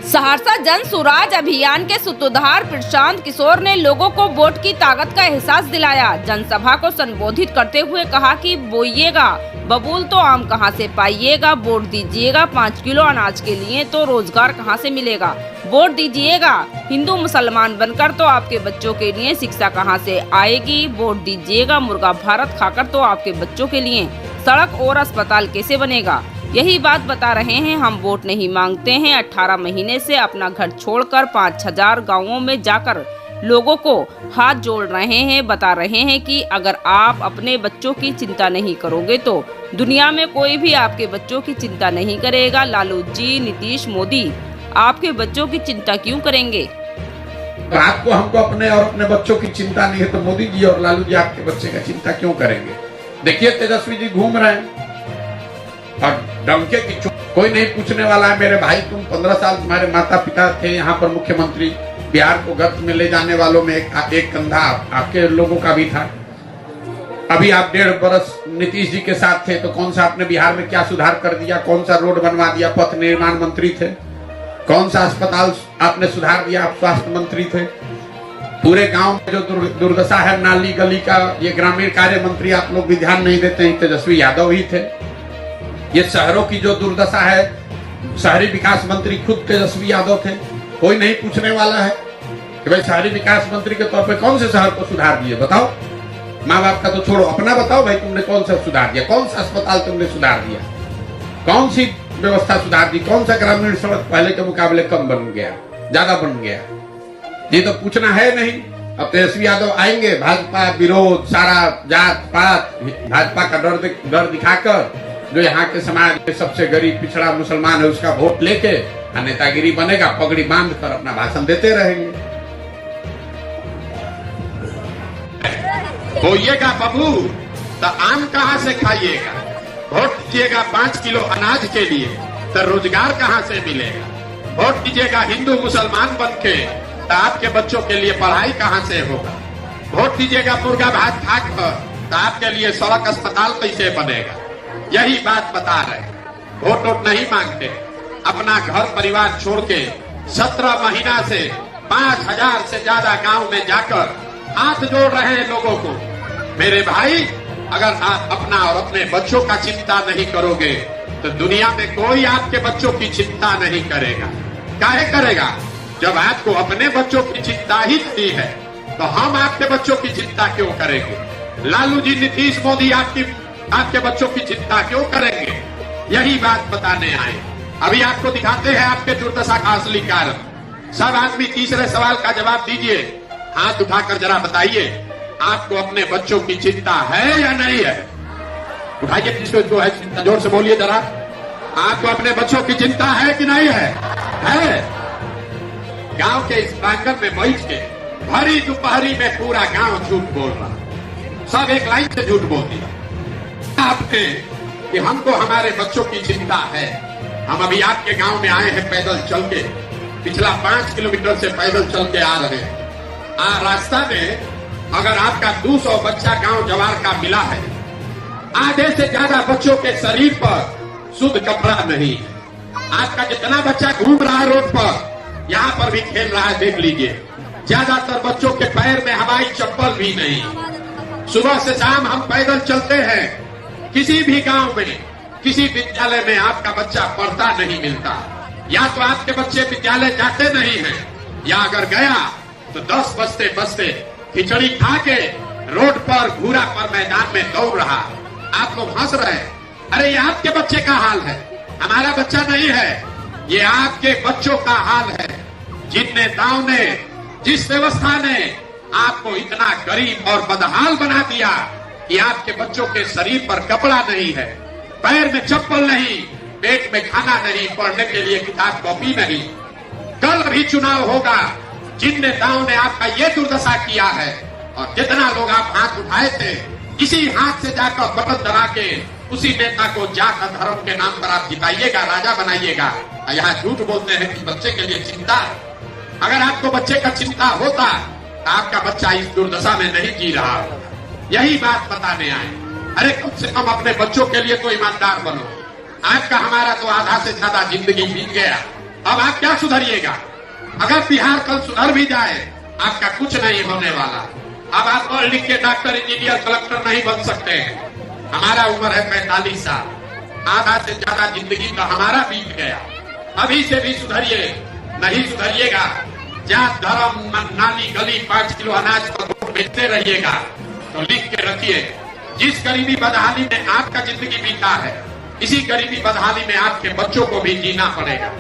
सहरसा जन सुराज अभियान के सूत्रधार प्रशांत किशोर ने लोगों को वोट की ताकत का एहसास दिलाया। जनसभा को संबोधित करते हुए कहा कि बोइएगा बबूल तो आम कहां से पाइएगा, वोट दीजिएगा 5 किलो अनाज के लिए तो रोजगार कहां से मिलेगा, वोट दीजिएगा हिंदू मुसलमान बनकर तो आपके बच्चों के लिए शिक्षा कहां से आएगी, वोट दीजिएगा मुर्गा भारत खाकर तो आपके बच्चों के लिए सड़क और अस्पताल कैसे बनेगा। यही बात बता रहे हैं, हम वोट नहीं मांगते हैं। 18 महीने से अपना घर छोड़कर 5,000 गाँवों में जाकर लोगों को हाथ जोड़ रहे हैं। बता रहे हैं कि अगर आप अपने बच्चों की चिंता नहीं करोगे तो दुनिया में कोई भी आपके बच्चों की चिंता नहीं करेगा। लालू जी, नीतीश, मोदी आपके बच्चों की चिंता क्यों करेंगे? आपको हमको अपने और अपने बच्चों की चिंता नहीं है तो मोदी जी और लालू जी आपके बच्चे का चिंता क्यों करेंगे? देखिए तेजस्वी जी घूम रहे हैं और डंके की चोट कोई नहीं पूछने वाला है। मेरे भाई तुम 15 साल तुम्हारे माता पिता थे यहाँ पर मुख्यमंत्री, बिहार को गर्त में ले जाने वालों में एक कंधा आपके लोगों का भी था। अभी आप 1.5 बरस नीतीश जी के साथ थे तो कौन सा आपने बिहार में क्या सुधार कर दिया? कौन सा रोड बनवा दिया? पथ निर्माण मंत्री थे। कौन सा अस्पताल आपने सुधार दिया? आप स्वास्थ्य मंत्री थे। पूरे गांव में जो दुर्दशा है नाली गली का, ये ग्रामीण कार्य मंत्री आप लोग भी ध्यान नहीं देते हैं, तेजस्वी यादव ही थे। ये शहरों की जो दुर्दशा है, शहरी विकास मंत्री खुद तेजस्वी यादव थे। कोई नहीं पूछने वाला है कि भाई शहरी विकास मंत्री के तौर पे कौन से शहर को सुधार दिए? बताओ। माँ बाप का तो छोड़ो, अपना बताओ भाई, तुमने कौन सा सुधार दिया? कौन सा अस्पताल तुमने सुधार दिया? कौन सी व्यवस्था सुधार दी? कौन सा ग्रामीण सड़क पहले के मुकाबले कम बन गया, ज्यादा बन गया? ये तो पूछना है नहीं। अब तेजस्वी यादव आएंगे, भाजपा विरोध, सारा जात पात भाजपा का डर दिखाकर जो यहाँ के समाज के सबसे गरीब पिछड़ा मुसलमान है उसका वोट लेके नेतागिरी बनेगा, पगड़ी बांध कर अपना भाषण देते रहेंगे। बोइएगा बबू तो आम कहां से खाइएगा, वोट दीजिएगा 5 किलो अनाज के लिए तो रोजगार कहां से मिलेगा, वोट दीजिएगा हिंदू मुसलमान बन के तो आपके बच्चों के लिए पढ़ाई कहां से होगा, वोट दीजिएगा मुर्गा भात खाकर तो आपके लिए सड़क अस्पताल कैसे बनेगा। यही बात बता रहे। वोट नहीं मांगते, अपना घर परिवार छोड़ के 17 महीना से 5,000 से ज्यादा गांव में जाकर हाथ जोड़ रहे हैं लोगों को। मेरे भाई, अगर आप अपना और अपने बच्चों का चिंता नहीं करोगे तो दुनिया में कोई आपके बच्चों की चिंता नहीं करेगा। काहे करेगा? जब आपको अपने बच्चों की चिंता ही नहीं है तो हम आपके बच्चों की चिंता क्यों करेंगे? लालू जी, नीतीश, मोदी आपके बच्चों की चिंता क्यों करेंगे? यही बात बताने आए। अभी आपको दिखाते हैं आपके दुर्दशा का असली कारण। सब आदमी तीसरे सवाल का जवाब दीजिए, हाथ उठाकर जरा बताइए, आपको अपने बच्चों की चिंता है या नहीं है? उठाइए जिसको जो है चिंता, जोर से बोलिए जरा। आपको अपने बच्चों की चिंता है कि नहीं है? है। गांव के इस प्रांगण में बैठ के भरी दोपहरी में पूरा गांव झूठ बोल रहा, सब एक लाइन से झूठ बोल दिया आपने कि हमको हमारे बच्चों की चिंता है। हम अभी आपके गांव में आए हैं पैदल चल के, पिछला 5 किलोमीटर से पैदल चल के आ रहे हैं। रास्ता में अगर आपका 200 बच्चा गांव जवार का मिला है, आधे से ज्यादा बच्चों के शरीर पर शुद्ध कपड़ा नहीं है। आपका जितना बच्चा घूम रहा है रोड पर, यहाँ पर भी खेल रहा है, देख लीजिए। ज्यादातर बच्चों के पैर में हवाई चप्पल भी नहीं। सुबह से शाम हम पैदल चलते हैं, किसी भी गांव में, किसी विद्यालय में आपका बच्चा पढ़ता नहीं मिलता। या तो आपके बच्चे विद्यालय जाते नहीं हैं, या अगर गया तो 10 बजते बजते खिचड़ी खा के रोड पर घूरा पर मैदान में दौड़ रहा। आप लोग हंस रहे हैं, अरे ये आपके बच्चे का हाल है, हमारा बच्चा नहीं है। ये आपके बच्चों का हाल है। जिन नेताओं ने, जिस व्यवस्था ने आपको इतना गरीब और बदहाल बना दिया कि आपके बच्चों के शरीर पर कपड़ा नहीं है, पैर में चप्पल नहीं, पेट में खाना नहीं, पढ़ने के लिए किताब कॉपी नहीं। कल भी चुनाव होगा, जिन नेताओं ने आपका ये दुर्दशा किया है और जितना लोग आप हाथ उठाए थे, इसी हाथ से जाकर बटन दबा के उसी नेता को जात धर्म के नाम पर आप जिताइएगा, राजा बनाइएगा। यहाँ झूठ बोलते हैं कि बच्चे के लिए चिंता। अगर आपको बच्चे का चिंता होता तो आपका बच्चा इस दुर्दशा में नहीं जी रहा होता। यही बात बताने आए। अरे कम से कम अपने बच्चों के लिए तो ईमानदार बनो। आपका हमारा तो आधा से ज्यादा जिंदगी बीत गया, अब आप क्या सुधरिएगा? अगर बिहार कल सुधर भी जाए आपका कुछ नहीं होने वाला। अब आप पढ़ लिख के डॉक्टर, इंजीनियर, कलेक्टर नहीं बन सकते हैं। हमारा उम्र है 45 साल, आधा से ज्यादा जिंदगी तो हमारा बीत गया। अभी से भी सुधरिए, नहीं सुधरिएगा जात धर्म नाली गली 5 किलो अनाज पर वोट बेचते रहिएगा तो लिख के रखिए, जिस गरीबी बदहाली में आपका जिंदगी बीता है इसी गरीबी बदहाली में आपके बच्चों को भी जीना पड़ेगा।